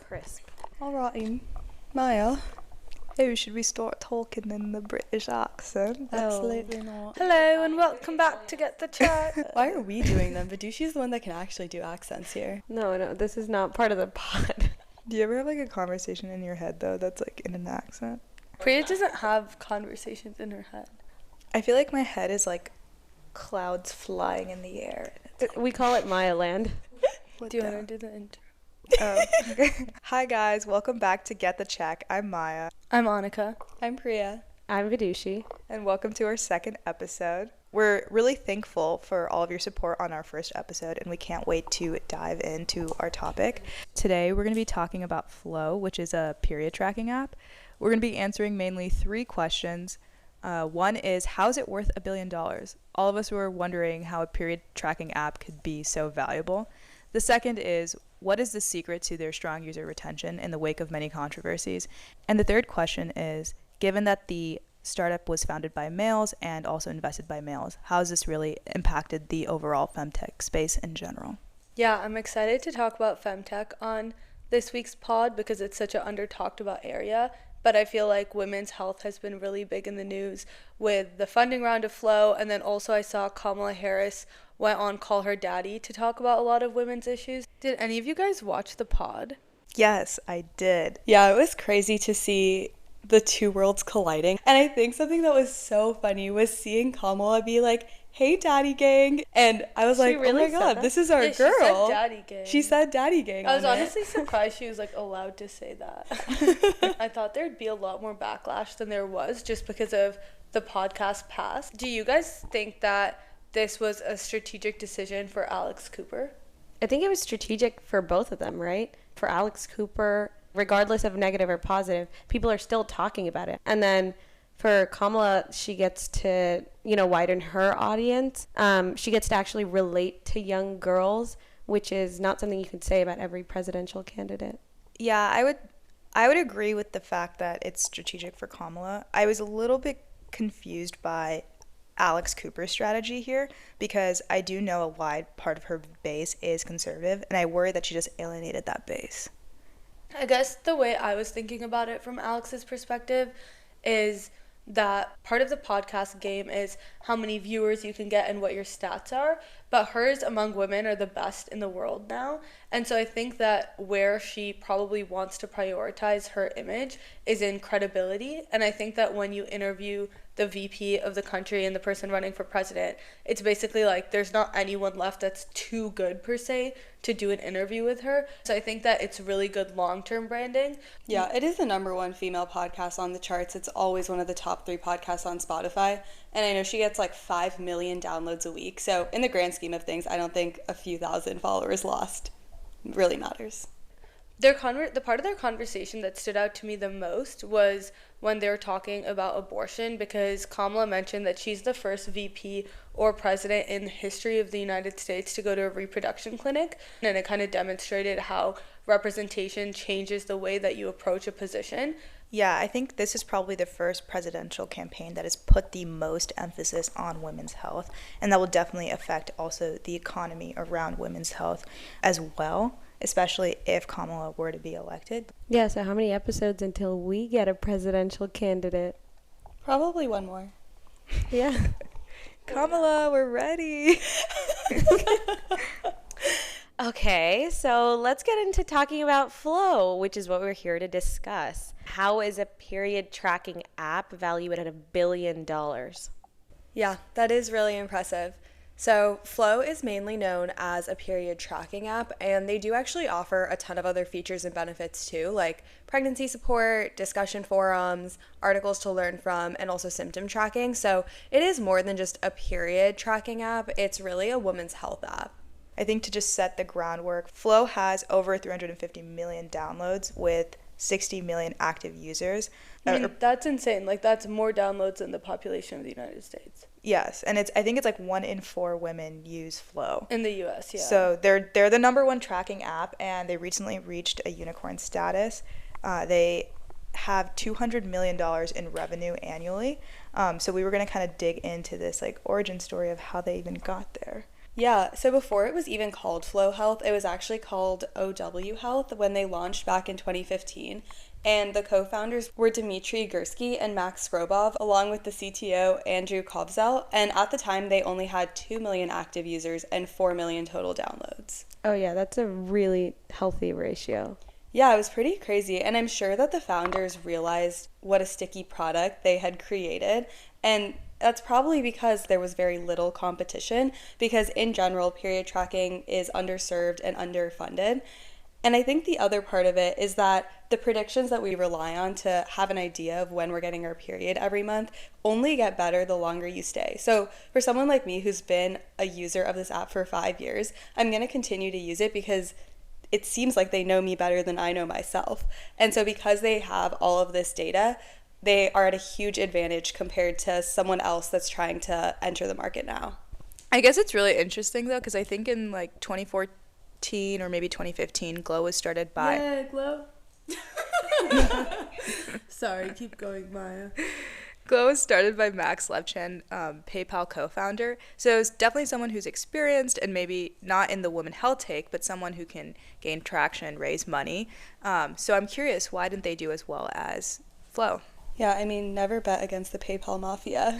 crisp. Alright, Maya. Oh, should we start talking in the British accent? Absolutely not. Hello and welcome back to Get the Chat. Why are we doing them? Vidushi's the one that can actually do accents here. No, this is not part of the pod. Do you ever have like a conversation in your head though that's like in an accent? Priya doesn't have conversations in her head. I feel like my head is like clouds flying in the air. We call it Maya Land. Do you want to do the intro? Oh. Hi guys, welcome back to Get the Check. I'm Maya. I'm Annika. I'm Priya. I'm Vidushi. And welcome to our second episode. We're really thankful for all of your support on our first episode, and we can't wait to dive into our topic. Today, we're going to be talking about Flow, which is a period tracking app. We're going to be answering mainly three questions. One is, how is it worth $1 billion? All of us were wondering how a period tracking app could be so valuable. The second is, what is the secret to their strong user retention in the wake of many controversies? And the third question is, given that the startup was founded by males and also invested by males, how has this really impacted the overall Femtech space in general? Yeah, I'm excited to talk about Femtech on this week's pod because it's such an under-talked about area. But I feel like women's health has been really big in the news with the funding round of Flow. And then also I saw Kamala Harris went on Call Her Daddy to talk about a lot of women's issues. Did any of you guys watch the pod? Yes, I did. Yeah, it was crazy to see the two worlds colliding. And I think something that was so funny was seeing Kamala be like, hey, daddy gang. And I was like, really oh my God, this is our Yeah, girl. She said daddy gang. She said daddy gang. I was on it. honestly surprised she was like allowed to say that. I thought there'd be a lot more backlash than there was just because of the podcast past. Do you guys think that this was a strategic decision for Alex Cooper? I think it was strategic for both of them, right? For Alex Cooper, regardless of negative or positive, people are still talking about it. And then for Kamala, she gets to, widen her audience. She gets to actually relate to young girls, which is not something you can say about every presidential candidate. Yeah, I would agree with the fact that it's strategic for Kamala. I was a little bit confused by Alex Cooper's strategy here because I do know a wide part of her base is conservative, and I worry that she just alienated that base. I guess the way I was thinking about it from Alex's perspective is that part of the podcast game is how many viewers you can get and what your stats are, but hers among women are the best in the world now. And so I think that where she probably wants to prioritize her image is in credibility. And I think that when you interview the VP of the country and the person running for president, it's basically like there's not anyone left that's too good per se to do an interview with her. So I think that it's really good long-term branding. Yeah, it is the number one female podcast on the charts. It's always one of the top 3 podcasts on Spotify. And I know she gets like 5 million downloads a week. So in the grand scheme of things, I don't think a few thousand followers lost really matters. The part of their conversation that stood out to me the most was when they were talking about abortion, because Kamala mentioned that she's the first VP or president in the history of the United States to go to a reproduction clinic, and it kind of demonstrated how representation changes the way that you approach a position. Yeah, I think this is probably the first presidential campaign that has put the most emphasis on women's health, and that will definitely affect also the economy around women's health as well, especially if Kamala were to be elected. Yeah, so how many episodes until we get a presidential candidate? Probably one more. Yeah. Kamala, we're ready. Okay, so let's get into talking about Flow, which is what we're here to discuss. How is a period tracking app valued at $1 billion? Yeah, that is really impressive. So Flow is mainly known as a period tracking app, and they do actually offer a ton of other features and benefits too, like pregnancy support, discussion forums, articles to learn from, and also symptom tracking. So it is more than just a period tracking app. It's really a women's health app. I think to just set the groundwork, Flow has over 350 million downloads with 60 million active users. I mean, that's insane. Like, that's more downloads than the population of the United States. Yes, and I think it's like 1 in 4 women use Flow. In the U.S., yeah. So they're the number 1 tracking app, and they recently reached a unicorn status. They have $200 million in revenue annually. So we were going to kind of dig into this like origin story of how they even got there. Yeah, so before it was even called Flow Health, it was actually called OW Health when they launched back in 2015. And the co-founders were Dmitry Gursky and Max Skrobov, along with the CTO Andrew Kovzel. And at the time, they only had 2 million active users and 4 million total downloads. Oh yeah, that's a really healthy ratio. Yeah, it was pretty crazy. And I'm sure that the founders realized what a sticky product they had created. And that's probably because there was very little competition, because in general, period tracking is underserved and underfunded. And I think the other part of it is that the predictions that we rely on to have an idea of when we're getting our period every month only get better the longer you stay. So for someone like me who's been a user of this app for 5 years, I'm going to continue to use it because it seems like they know me better than I know myself. And so because they have all of this data, they are at a huge advantage compared to someone else that's trying to enter the market now. I guess it's really interesting though, because I think in like 2014 or maybe 2015, Glow was started by... Yeah, Glow. Sorry, keep going, Maya. Glow was started by Max Levchin, PayPal co-founder. So it's definitely someone who's experienced and maybe not in the women health take, but someone who can gain traction, raise money. So I'm curious, why didn't they do as well as Flow? Yeah, I mean, never bet against the PayPal mafia.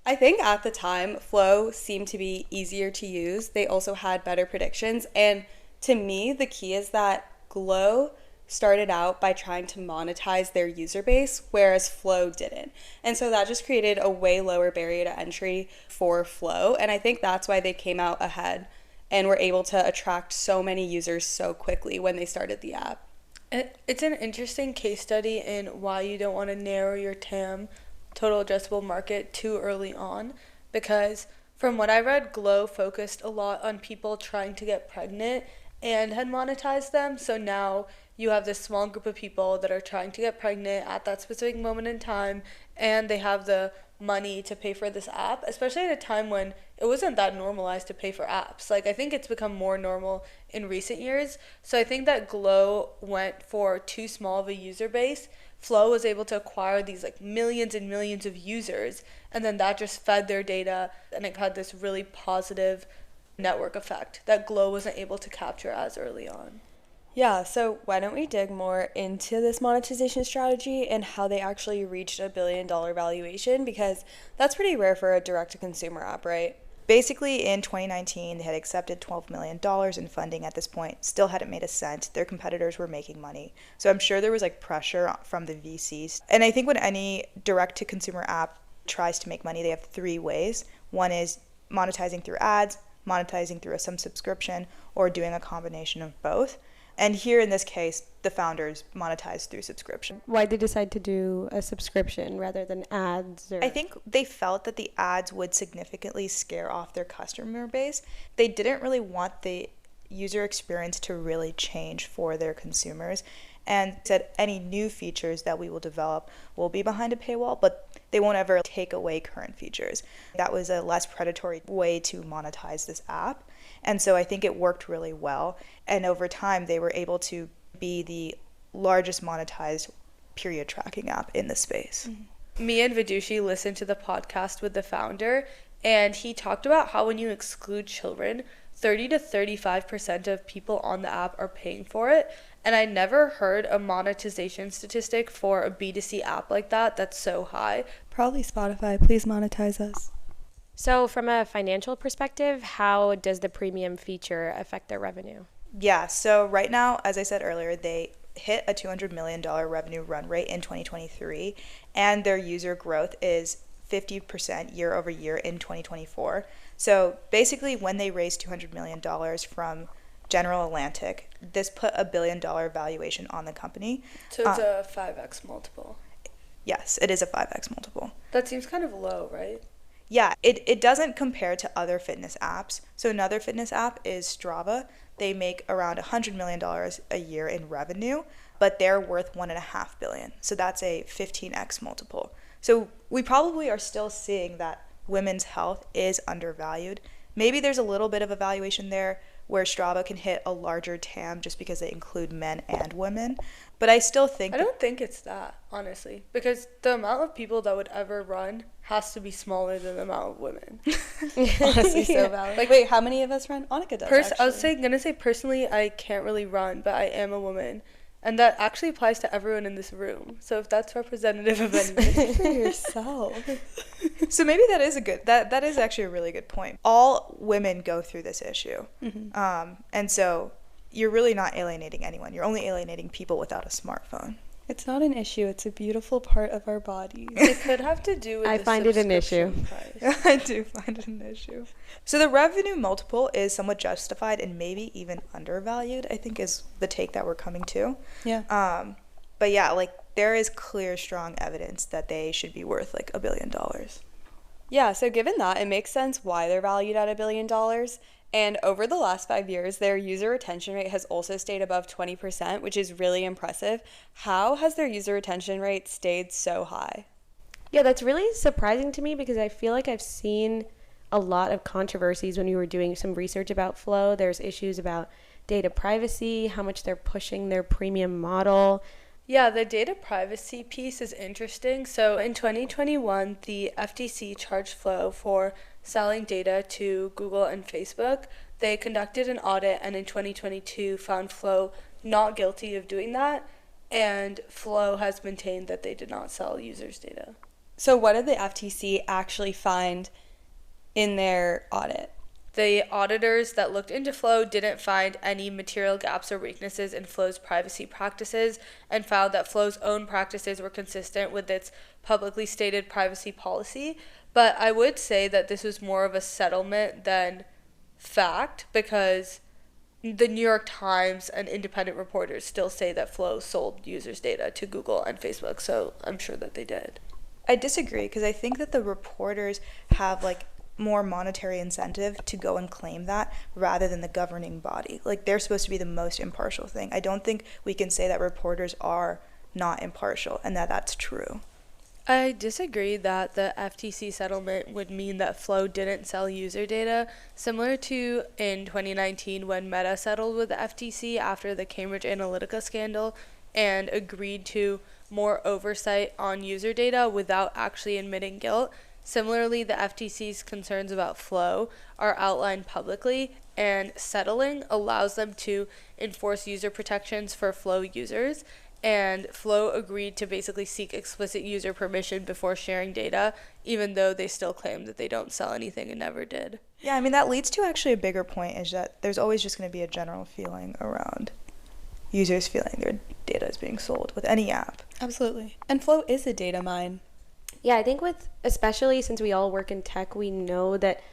I think at the time, Flow seemed to be easier to use. They also had better predictions. And to me, the key is that Glow started out by trying to monetize their user base, whereas Flow didn't. And so that just created a way lower barrier to entry for Flow. And I think that's why they came out ahead and were able to attract so many users so quickly when they started the app. It's an interesting case study in why you don't want to narrow your TAM, total addressable market, too early on, because from what I read, Glow focused a lot on people trying to get pregnant and had monetized them. So now you have this small group of people that are trying to get pregnant at that specific moment in time, and they have the money to pay for this app, especially at a time when it wasn't that normalized to pay for apps. Like, I think it's become more normal in recent years. So I think that Glow went for too small of a user base. Flow was able to acquire these like millions and millions of users, and then that just fed their data, and it had this really positive network effect that Glow wasn't able to capture as early on. Yeah, so why don't we dig more into this monetization strategy and how they actually reached $1 billion valuation, because that's pretty rare for a direct-to-consumer app, right? Basically, in 2019, they had accepted $12 million in funding at this point, still hadn't made a cent. Their competitors were making money. So I'm sure there was like pressure from the VCs. And I think when any direct-to-consumer app tries to make money, they have 3 ways. One is monetizing through ads, monetizing through some subscription, or doing a combination of both. And here in this case, the founders monetized through subscription. Why they decide to do a subscription rather than ads? Or... I think they felt that the ads would significantly scare off their customer base. They didn't really want the user experience to really change for their consumers, and said any new features that we will develop will be behind a paywall, but they won't ever take away current features. That was a less predatory way to monetize this app. And so I think it worked really well. And over time, they were able to be the largest monetized period tracking app in the space. Mm-hmm. Me and Vidushi listened to the podcast with the founder, and he talked about how when you exclude children, 30 to 35% of people on the app are paying for it. And I never heard a monetization statistic for a B2C app like that that's so high. Probably Spotify. Please monetize us. So from a financial perspective, how does the premium feature affect their revenue? Yeah, so right now, as I said earlier, they hit a $200 million revenue run rate in 2023, and their user growth is 50% year over year in 2024. So basically, when they raised $200 million from General Atlantic, this put a $1 billion valuation on the company. So it's a 5x multiple. Yes, it is a 5x multiple. That seems kind of low, right? Yeah, it doesn't compare to other fitness apps. So another fitness app is Strava. They make around $100 million a year in revenue, but they're worth $1.5 billion. So that's a 15x multiple. So we probably are still seeing that women's health is undervalued. Maybe there's a little bit of a valuation there where Strava can hit a larger TAM just because they include men and women. But I still think I don't think it's that, honestly, because the amount of people that would ever run has to be smaller than the amount of women. Honestly, so valid. Like, wait, how many of us run? Annika does, I was gonna say personally, I can't really run, but I am a woman, and that actually applies to everyone in this room. So if that's representative of anyone, for yourself. So maybe that is that is actually a really good point. All women go through this issue. And so you're really not alienating anyone. You're only alienating people without a smartphone. It's not an issue. It's a beautiful part of our bodies. it could have to do with I the find it an issue. subscription price. I do find it an issue. So the revenue multiple is somewhat justified and maybe even undervalued, I think, is the take that we're coming to. Yeah. But yeah, like there is clear, strong evidence that they should be worth like $1 billion. Yeah, so given that, it makes sense why they're valued at $1 billion. And over the last 5 years, their user retention rate has also stayed above 20%, which is really impressive. How has their user retention rate stayed so high? Yeah, that's really surprising to me because I feel like I've seen a lot of controversies when we were doing some research about Flow. There's issues about data privacy, how much they're pushing their premium model. Yeah, the data privacy piece is interesting. So in 2021, the FTC charged Flow for selling data to Google and Facebook. They conducted an audit and in 2022 found Flow not guilty of doing that. And Flow has maintained that they did not sell users' data. So what did the FTC actually find in their audit? The auditors that looked into Flow didn't find any material gaps or weaknesses in Flow's privacy practices and found that Flow's own practices were consistent with its publicly stated privacy policy. But I would say that this was more of a settlement than fact because the New York Times and independent reporters still say that Flow sold users' data to Google and Facebook, so I'm sure that they did. I disagree because I think that the reporters have like more monetary incentive to go and claim that rather than the governing body. Like they're supposed to be the most impartial thing. I don't think we can say that reporters are not impartial and that that's true. I disagree that the FTC settlement would mean that Flow didn't sell user data, similar to in 2019 when Meta settled with the FTC after the Cambridge Analytica scandal and agreed to more oversight on user data without actually admitting guilt. Similarly, the FTC's concerns about Flow are outlined publicly, and settling allows them to enforce user protections for Flow users. And Flow agreed to basically seek explicit user permission before sharing data, even though they still claim that they don't sell anything and never did. Yeah, I mean, that leads to actually a bigger point is that there's always just going to be a general feeling around users feeling their data is being sold with any app. Absolutely. And Flow is a data mine. Yeah, I think especially since we all work in tech, we know that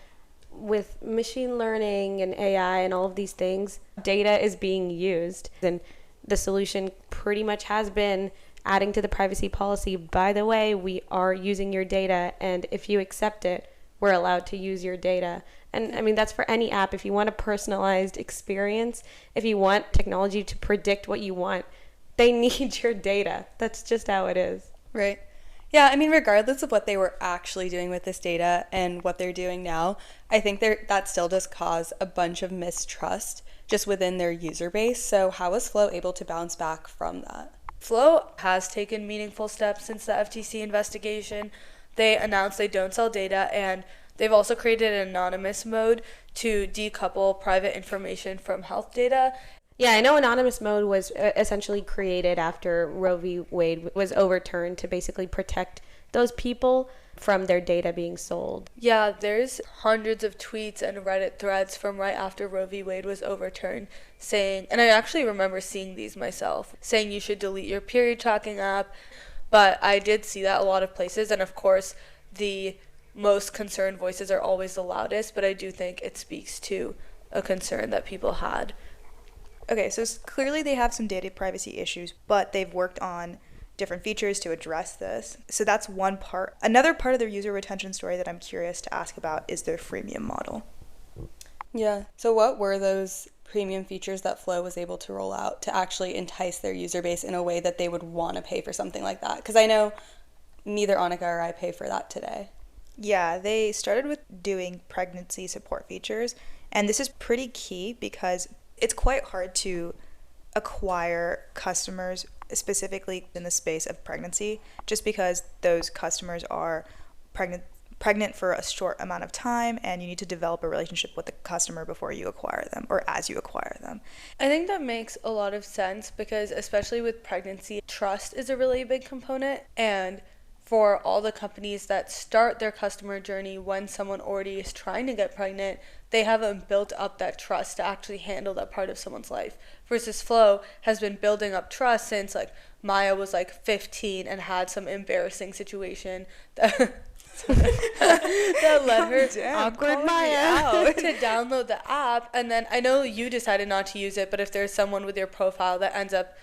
with machine learning and AI and all of these things, data is being used. And the solution pretty much has been adding to the privacy policy. By the way, we are using your data, and if you accept it, we're allowed to use your data. And I mean, that's for any app. If you want a personalized experience, if you want technology to predict what you want, they need your data. That's just how it is. Right. Yeah, I mean, regardless of what they were actually doing with this data and what they're doing now, I think that still does cause a bunch of mistrust just within their user base. So how was Flow able to bounce back from that? Flow has taken meaningful steps since the FTC investigation. They announced they don't sell data, and they've also created an anonymous mode to decouple private information from health data. Yeah, I know anonymous mode was essentially created after Roe v. Wade was overturned to basically protect those people from their data being sold. Yeah, there's hundreds of tweets and Reddit threads from right after Roe v. Wade was overturned saying, and I actually remember seeing these myself, saying you should delete your period tracking app. But I did see that a lot of places, and of course, the most concerned voices are always the loudest, but I do think it speaks to a concern that people had. Okay, so clearly they have some data privacy issues, but they've worked on different features to address this. So that's one part. Another part of their user retention story that I'm curious to ask about is their freemium model. Yeah. So what were those premium features that Flow was able to roll out to actually entice their user base in a way that they would want to pay for something like that? Because I know neither Annika or I pay for that today. Yeah, they started with doing pregnancy support features, And this is pretty key because it's quite hard to acquire customers specifically in the space of pregnancy, just because those customers are pregnant for a short amount of time, and you need to develop a relationship with the customer before you acquire them or as you acquire them. I think that makes a lot of sense because especially with pregnancy, trust is a really big component, and for all the companies that start their customer journey when someone already is trying to get pregnant, they haven't built up that trust to actually handle that part of someone's life. Versus Flo has been building up trust since like Maya was like 15 and had some embarrassing situation that that led her awkward Maya to download the app. And then I know you decided not to use it, but if there's someone with your profile that ends up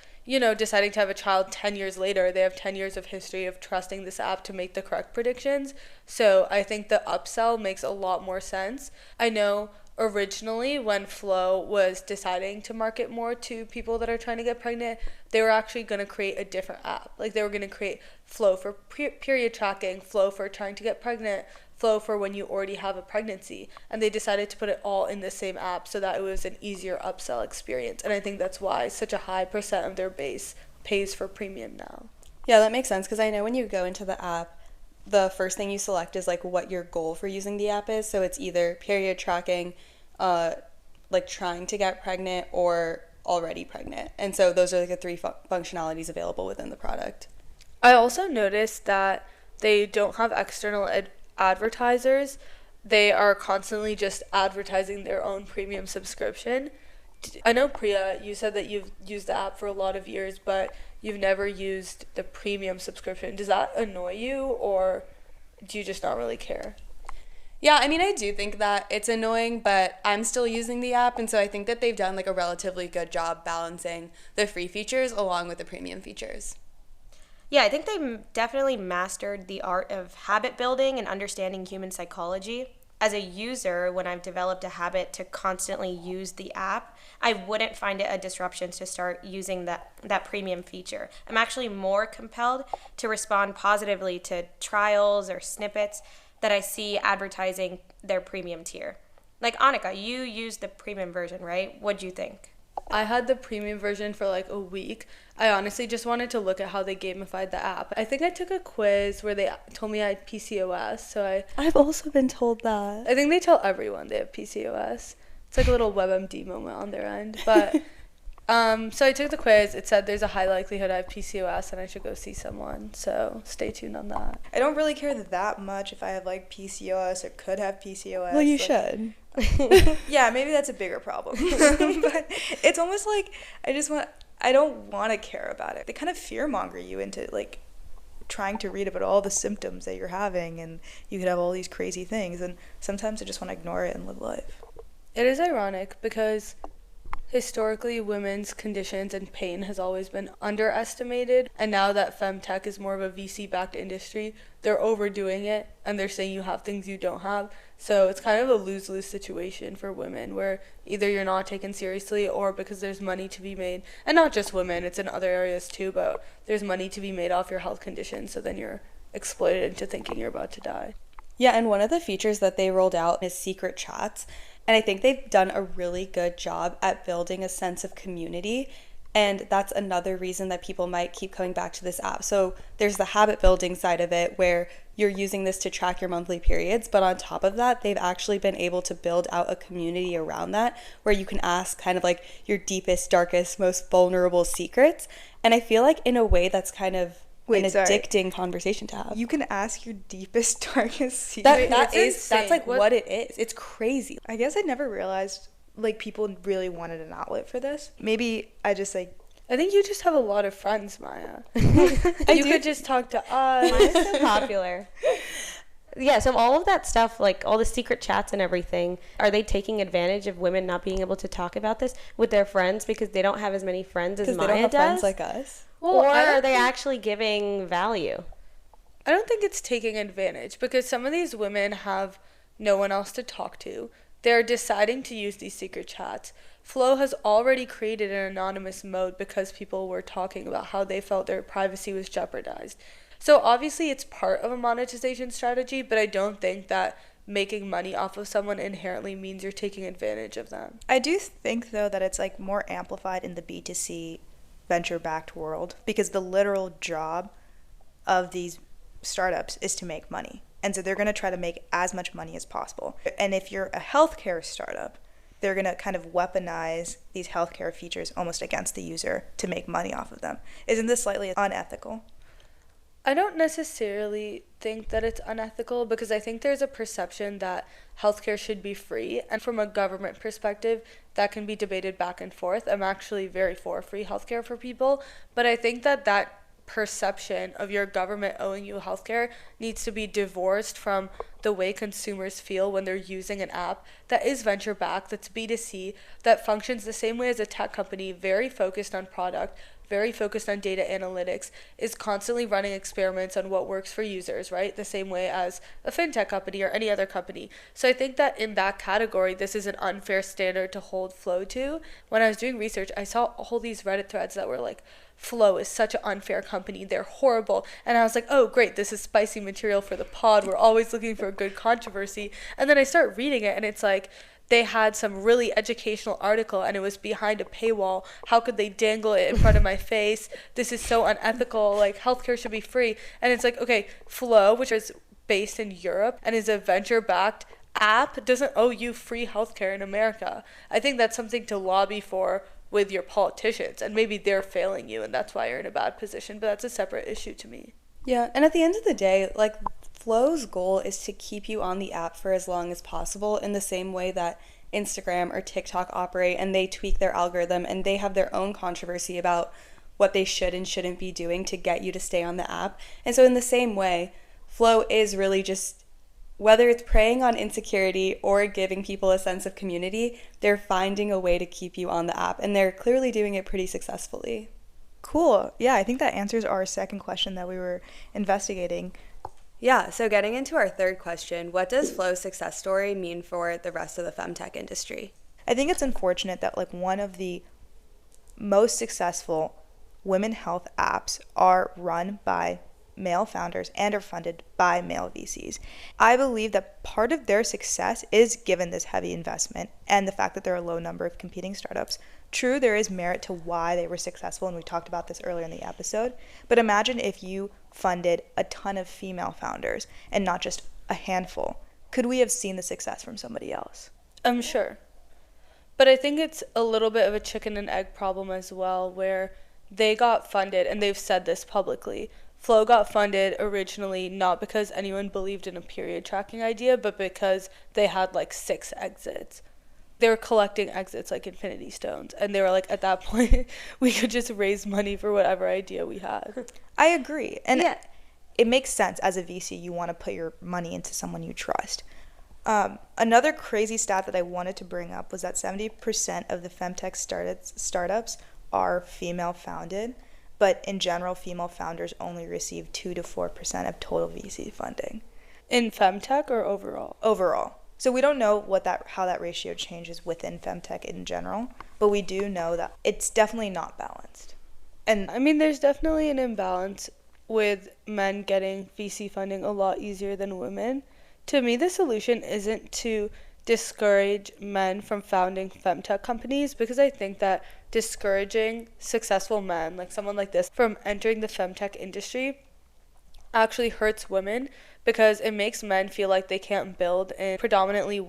deciding to have a child 10 years later, they have 10 years of history of trusting this app to make the correct predictions. So I think the upsell makes a lot more sense. I know originally when Flo was deciding to market more to people that are trying to get pregnant, they were actually going to create a different app. Like they were going to create Flo for period tracking, Flo for trying to get pregnant, Flo for when you already have a pregnancy, and they decided to put it all in the same app so that it was an easier upsell experience. And I think that's why such a high percent of their base pays for premium now. Yeah, that makes sense because I know when you go into the app, the first thing you select is like what your goal for using the app is. So it's either period tracking, like trying to get pregnant, or already pregnant. And so those are like the three functionalities available within the product. I also noticed that they don't have external advertisers. They are constantly just advertising their own premium subscription. I know, Priya, you said that you've used the app for a lot of years, but you've never used the premium subscription. Does that annoy you, or do you just not really care? Yeah, I mean, I do think that it's annoying, but I'm still using the app, and so I think that they've done like a relatively good job balancing the free features along with the premium features. Yeah, I think they definitely mastered the art of habit building and understanding human psychology. As a user, when I've developed a habit to constantly use the app, I wouldn't find it a disruption to start using that premium feature. I'm actually more compelled to respond positively to trials or snippets that I see advertising their premium tier. Like Annika, you used the premium version, right? What'd you think? I had the premium version for like a week. I honestly just wanted to look at how they gamified the app. I think I took a quiz where they told me I had PCOS, so I've also been told that. I think they tell everyone they have PCOS. It's like a little WebMD moment on their end. But so I took the quiz. It said there's a high likelihood I have PCOS and I should go see someone. So stay tuned on that. I don't really care that much if I have like PCOS or could have PCOS. Well, you like, should. Yeah, maybe that's a bigger problem. But it's almost like I don't want to care about it. They kind of fearmonger you into like trying to read about all the symptoms that you're having, and you could have all these crazy things, and sometimes I just want to ignore it and live life. It is ironic because historically women's conditions and pain has always been underestimated, and now that Femtech is more of a VC-backed industry, they're overdoing it and they're saying you have things you don't have. So it's kind of a lose-lose situation for women where either you're not taken seriously or because there's money to be made, and not just women, it's in other areas too, but there's money to be made off your health condition, so then you're exploited into thinking you're about to die. Yeah, and one of the features that they rolled out is secret chats. And I think they've done a really good job at building a sense of community. And that's another reason that people might keep coming back to this app. So there's the habit building side of it where you're using this to track your monthly periods. But on top of that, they've actually been able to build out a community around that where you can ask kind of like your deepest, darkest, most vulnerable secrets. And I feel like in a way that's kind of addicting conversation to have. You can ask your deepest, darkest secret. That's like what it is. It's crazy. I guess I never realized like people really wanted an outlet for this. Maybe I just like. I think you just have a lot of friends, Maya. You could just talk to us. Maya's so popular. Yeah, so all of that stuff, like all the secret chats and everything, are they taking advantage of women not being able to talk about this with their friends because they don't have as many friends as Maya does? Because they don't have friends like us. Well, or are they actually giving value? I don't think it's taking advantage because some of these women have no one else to talk to. They're deciding to use these secret chats. Flo has already created an anonymous mode because people were talking about how they felt their privacy was jeopardized. So obviously it's part of a monetization strategy, but I don't think that making money off of someone inherently means you're taking advantage of them. I do think, though, that it's like more amplified in the B2C venture-backed world, because the literal job of these startups is to make money. And so they're going to try to make as much money as possible. And if you're a healthcare startup, they're going to kind of weaponize these healthcare features almost against the user to make money off of them. Isn't this slightly unethical? I don't necessarily think that it's unethical, because I think there's a perception that healthcare should be free. And from a government perspective, that can be debated back and forth. I'm actually very for free healthcare for people. But I think that perception of your government owing you healthcare needs to be divorced from the way consumers feel when they're using an app that is venture backed, that's B2C, that functions the same way as a tech company, very focused on product, very focused on data analytics, is constantly running experiments on what works for users, right? The same way as a fintech company or any other company. So I think that in that category, this is an unfair standard to hold Flow to. When I was doing research, I saw all these Reddit threads that were like, Flow is such an unfair company, they're horrible. And I was like, oh great, this is spicy material for the pod, we're always looking for a good controversy. And then I start reading it and it's like, they had some really educational article and it was behind a paywall. How could they dangle it in front of my face? This is so unethical. Like, healthcare should be free. And it's like, okay, Flow, which is based in Europe and is a venture-backed app, doesn't owe you free healthcare in America. I think that's something to lobby for with your politicians, and maybe they're failing you and that's why you're in a bad position, but that's a separate issue to me. Yeah, and at the end of the day, like, Flow's goal is to keep you on the app for as long as possible, in the same way that Instagram or TikTok operate, and they tweak their algorithm and they have their own controversy about what they should and shouldn't be doing to get you to stay on the app. And so in the same way, Flow is really just, whether it's preying on insecurity or giving people a sense of community, they're finding a way to keep you on the app, and they're clearly doing it pretty successfully. Cool. Yeah, I think that answers our second question that we were investigating. Yeah, so getting into our third question, what does Flow's success story mean for the rest of the femtech industry? I think it's unfortunate that like one of the most successful women health apps are run by male founders and are funded by male VCs. I believe that part of their success is given this heavy investment and the fact that there are a low number of competing startups. True, there is merit to why they were successful, and we talked about this earlier in the episode, but imagine if you funded a ton of female founders and not just a handful. Could we have seen the success from somebody else? I'm sure. But I think it's a little bit of a chicken and egg problem as well, where they got funded, and they've said this publicly. Flow got funded originally not because anyone believed in a period tracking idea, but because they had like 6 exits. They were collecting exits like Infinity Stones, and they were like, at that point, we could just raise money for whatever idea we had. I agree. And Yeah. it makes sense as a VC. You want to put your money into someone you trust. Another crazy stat that I wanted to bring up was that 70% of the femtech startups are female founded, but in general, female founders only receive 2 to 4% of total VC funding. In femtech or overall? Overall. So we don't know how that ratio changes within femtech in general, but we do know that it's definitely not balanced. And I mean, there's definitely an imbalance with men getting VC funding a lot easier than women. To me, the solution isn't to discourage men from founding femtech companies, because I think that discouraging successful men, like someone like this, from entering the femtech industry actually hurts women, because it makes men feel like they can't build in predominantly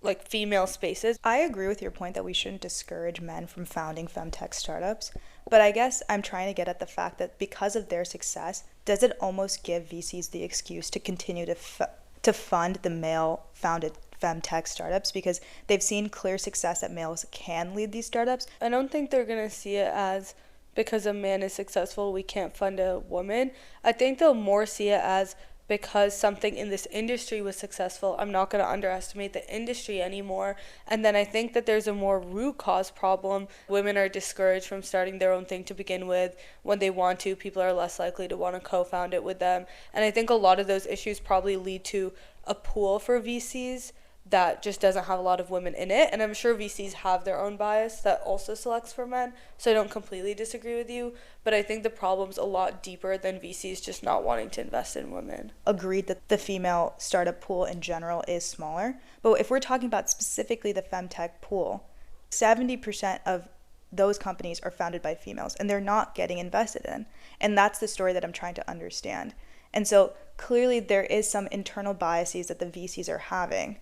like female spaces. I agree with your point that we shouldn't discourage men from founding femtech startups, but I guess I'm trying to get at the fact that because of their success, does it almost give VCs the excuse to continue to fund the male-founded femtech startups, because they've seen clear success that males can lead these startups? I don't think they're going to see it as, because a man is successful, we can't fund a woman. I think they'll more see it as, because something in this industry was successful, I'm not going to underestimate the industry anymore. And then I think that there's a more root cause problem. Women are discouraged from starting their own thing to begin with. When they want to, people are less likely to want to co-found it with them. And I think a lot of those issues probably lead to a pool for VCs that just doesn't have a lot of women in it. And I'm sure VCs have their own bias that also selects for men, so I don't completely disagree with you, but I think the problem's a lot deeper than VCs just not wanting to invest in women. Agreed that the female startup pool in general is smaller, but if we're talking about specifically the Femtech pool, 70% of those companies are founded by females, and they're not getting invested in. And that's the story that I'm trying to understand. And so clearly there is some internal biases that the VCs are having.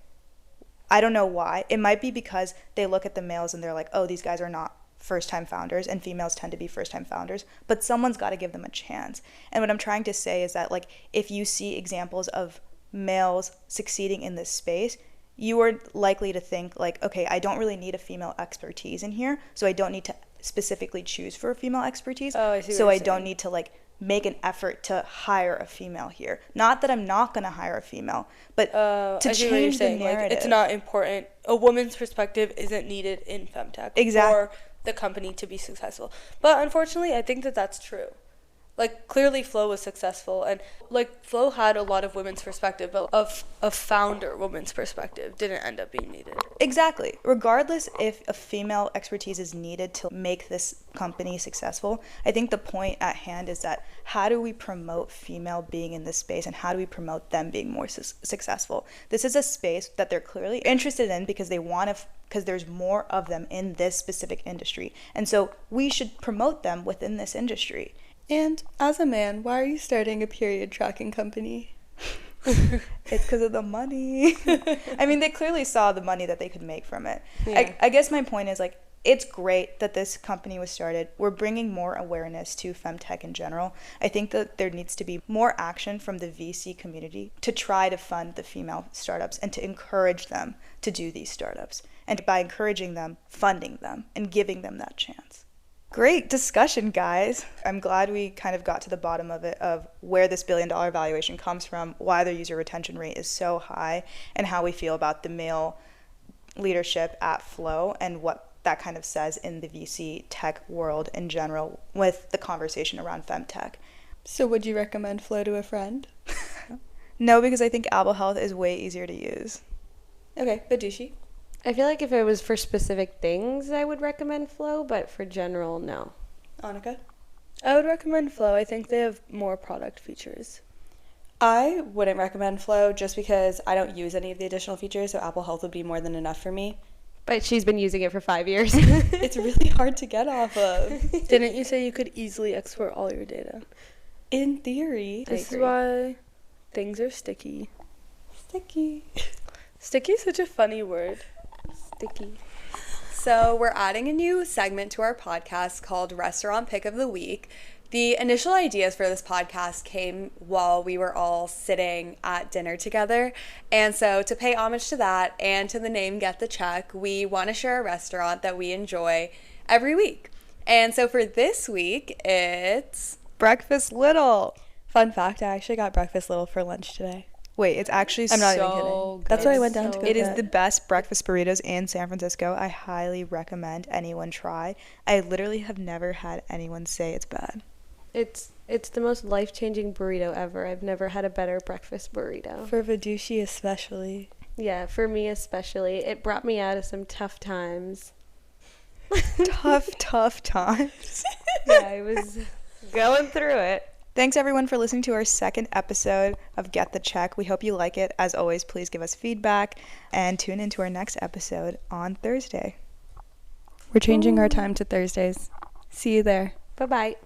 I don't know why. It might be because they look at the males and they're like, oh, these guys are not first-time founders, and females tend to be first-time founders, but someone's got to give them a chance. And what I'm trying to say is that, like, if you see examples of males succeeding in this space, you are likely to think, like, okay, I don't really need a female expertise in here, so I don't need to specifically choose for a female expertise. Oh, I see what so you're I don't saying. need to, like, make an effort to hire a female here. Not that I'm not going to hire a female, but I to see what you're change the saying. narrative. Like, it's not important. A woman's perspective isn't needed in Femtech Exactly. for the company to be successful. But unfortunately, I think that that's true. Like, clearly Flo was successful, and like Flo had a lot of women's perspective, but of a founder woman's perspective didn't end up being needed. Exactly. Regardless if a female expertise is needed to make this company successful, I think the point at hand is that how do we promote female being in this space, and how do we promote them being more successful? This is a space that they're clearly interested in because they want to, because there's more of them in this specific industry. And so we should promote them within this industry. And as a man, why are you starting a period tracking company? It's because of the money. I mean, they clearly saw the money that they could make from it. Yeah. I guess my point is, like, it's great that this company was started. We're bringing more awareness to Femtech in general. I think that there needs to be more action from the VC community to try to fund the female startups and to encourage them to do these startups. And by encouraging them, funding them, and giving them that chance. Great discussion, guys. I'm glad we kind of got to the bottom of it, of where this $1 billion valuation comes from, why their user retention rate is so high, and how we feel about the male leadership at Flow and what that kind of says in the VC tech world in general with the conversation around Femtech. So would you recommend Flo to a friend? No, because I think Apple Health is way easier to use. Okay, Badushi. I feel like if it was for specific things, I would recommend Flow, but for general, no. Annika? I would recommend Flo. I think they have more product features. I wouldn't recommend Flo just because I don't use any of the additional features, so Apple Health would be more than enough for me. But she's been using it for 5 years. It's really hard to get off of. Didn't you say you could easily export all your data? In theory. This is why things are sticky. Sticky. Sticky is such a funny word. Sticky. So we're adding a new segment to our podcast called Restaurant Pick of the Week. The initial ideas for this podcast came while we were all sitting at dinner together. And so to pay homage to that and to the name Get the Check, we want to share a restaurant that we enjoy every week. And so for this week, it's Breakfast Little. fun fact, I actually got Breakfast Little for lunch today. Wait, it's actually I'm not so even kidding. good. That's why I went down so to go It is get the best breakfast burritos in San Francisco. I highly recommend anyone try. I literally have never had anyone say it's bad. It's the most life-changing burrito ever. I've never had a better breakfast burrito. For Vidushi especially. Yeah, for me especially. It brought me out of some tough times. Tough times. Yeah, I was going through it. Thanks everyone for listening to our second episode of Get the Check. We hope you like it. As always, please give us feedback and tune into our next episode on Thursday. We're changing our time to Thursdays. See you there. Bye-bye.